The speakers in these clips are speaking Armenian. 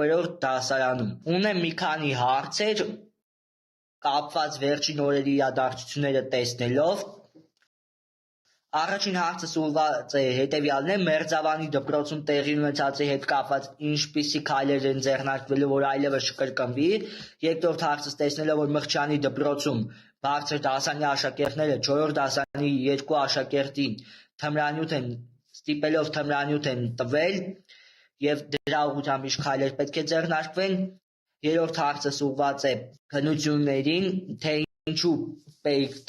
3-րդ դասարանում։ Ունեմ մի քանի հարցեր կապված վերջին օրերի իրադարձությունները տեսնելով։ Առաջին հարցս ուղղված է հետևյալն է. Մերձավանի դպրոցում տեղի ունեցածի հետ կապված ինչպիսի քայլեր են ձեռնարկվելու, որ այլևս չկրկնվի։ Երկրորդ հարցս տեսնելով, որ Մղճյանի դպրոցում բարձր դասարանի աշակերտները 4-րդ դասարանի 2 աշակերտին ստիպելով թմրանյութ են տվել եւ դրա ուղղությամբ ինչ քայլեր պետք է ձեռնարկվեն։ Երրորդ հարցս ուղղված է քննություններին, թե ինչու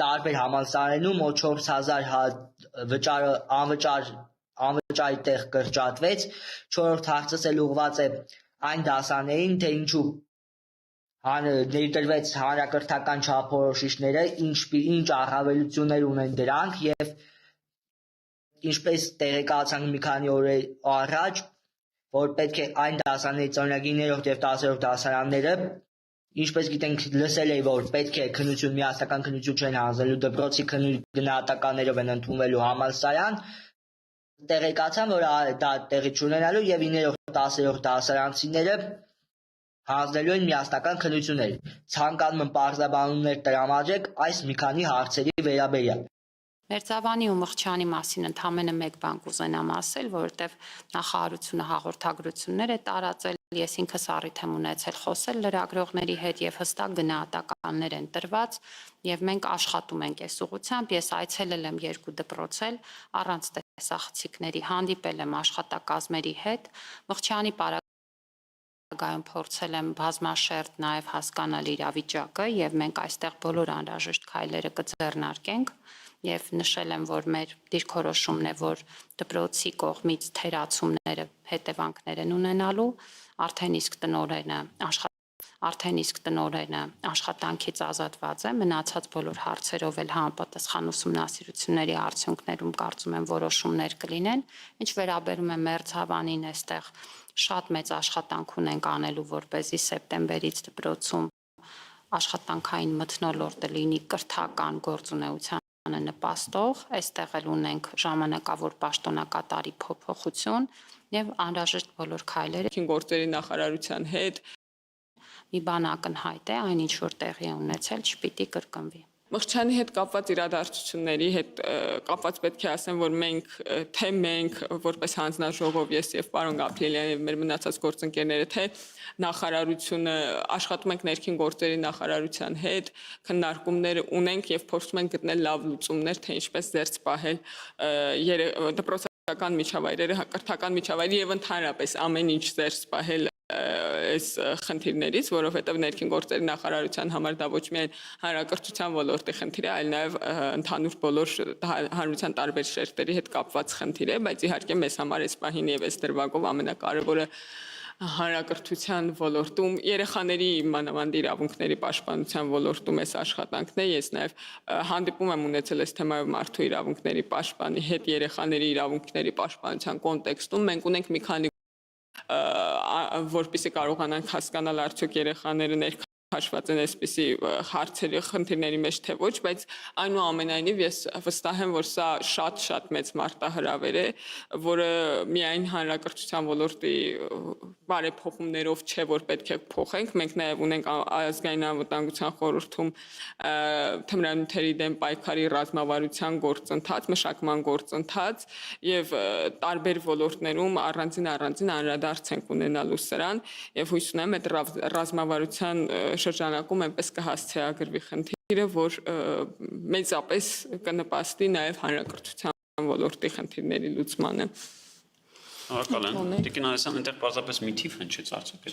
տարբեր համալսարաններում մոտ 4000 անվճարի տեղ կրճատվեց։ Չորրորդ հարցս էլ ուղղված է այն դասաներին, թե ինչու ներդրվեց հանրակրթական չափորոշիչները, ինչ առավելություններ ունեն դրանք եւ ինչպես տեղեկացանք մի քանի օր առաջ, որ պետք է այն դասարանների ծննդագիրներով եւ 10-րդ դասարանները, ինչպես գիտենք, լսել էի, որ պետք է միասնական քննություն չեն հանձնելու, դպրոցի գնահատականներով են ընդունվելու համալսարան, տեղեկացան, որ դա տեղի չունենալու եւ 9-րդ 10-րդ դասարանցիները հանձնելու են միասնական քննություններ։ Ցանկանում եմ պարզաբանումներ տրամադրեք այս մի քանի հարցերի վերաբերյալ։ Մերձավանի ու Մղճյանի մասին ընդամենը մեկ բան կուզենամ ասել, որովհետև նախարարությունը հաղորդագրություններ է տարածել, ես ինքս առիթ եմ ունեցել խոսել լրագրողների հետ եւ հստակ գնահատականներ են տրված եւ մենք աշխատում ենք այս ուղղությամբ, ես այցելել եմ 2 դպրոց առանց տեսախցիկների, հանդիպել եմ աշխատակազմերի հետ, Մղճյանի պարագայում փորձել եմ բազմաշերտ նաեւ հասկանալ իրավիճակը եւ մենք այստեղ բոլոր անհրաժեշտ քայլերը կձեռնարկենք եւ նշել եմ, որ մեր դիրքորոշումն է, որ դպրոցի կողմից թերացումները հետևանքներ են ունենալու, արդեն իսկ տնօրենը աշխատանքից ազատված է, մնացած բոլոր հարցերով էլ համապատասխան ուսումնասիրությունների արդյունքներում կարծում եմ որոշումներ կլինեն, ինչ վերաբերում է Մերձավանին, այստեղ շատ մեծ աշխատանք ունենք անելու, որպեսզի սեպտեմբերից դպրոցում աշխատանքային մթնոլորտը լինի կրթական գործունեության նպաստող, այստեղ էլ ունենք ժամանակավոր պաշտոնակատարի փոփոխություն եւ անհրաժեշտ բոլոր քայլերը գործերի նախարարության հետ մի բան ակնհայտ է, այն ինչ որ տեղի է ունեցել, չպիտի կրկնվի։ Մղճյանի հետ կապված իրադարձությունների հետ կապված պետք է ասեմ, որ մենք որպես հանձնաժողով, ես եւ պարոն Գաբրիելյանը եւ մեր մնացած գործընկերները, թե նախարարությունը աշխատում ենք ներքին գործերի նախարարության հետ, քննարկումներ ունենք եւ փորձում ենք գտնել լավ լուծումներ, թե ինչպես զերծ պահել դպրոցական միջավայրերը, կրթական միջավայրը եւ ընդհանրապես ամեն ինչ զերծ պահել այս խնդիրներից, որովհետև ներքին գործերի նախարարության համար դա ոչ միայն հանրակրթության ոլորտի խնդիր է, այլ նաև ընդհանուր բոլոր հանրության տարբեր շերտերի հետ կապված խնդիր է, բայց իհարկե մեզ համար այս պահին եւ այս դրվագով ամենակարևորը հանրակրթության ոլորտում երեխաների մանավանդ իրավունքների պաշտպանության ոլորտում այս աշխատանքն է, ես նաև հանդիպում եմ ունեցել այս թեմայով մարդու իրավունքների պաշտպանի հետ երեխաների իրավունքների պաշտպանության կոնտեքստում մենք ունենք մի քանի որպեսզի կարողանանք հասկանալ արդյոք երեխաները ներքաշված են այսպիսի հարցերի խնդիրների մեջ թե ոչ, բայց այնուամենայնիվ ես վստահ եմ, որ սա շատ մեծ մարտահրավեր է, որը միայն հանրակրթության ոլորտի բարեփոխումներով չէ, որ պետք է փոխենք, մենք նաև ունենք ազգային անվտանգության խորհրդում թմրանյութերի դեմ պայքարի ռազմավարության գործընթաց, մշակման գործընթաց եւ տարբեր ոլորտներում առանձին անդրադարձ ենք ունենալու սրան եւ հույս ունեմ այդ ռազմավարության շրջանակում այնպես կհասցեագրվի խնդիրը, որ մեծապես կնպաստի նաև հանրակրթության ոլորտի խնդիրների լուծմանը։ Շնորհակալ եմ։ Տիկին Անեսյան, այնտեղ պարզապես մի թիվ հնչեց, արդյոք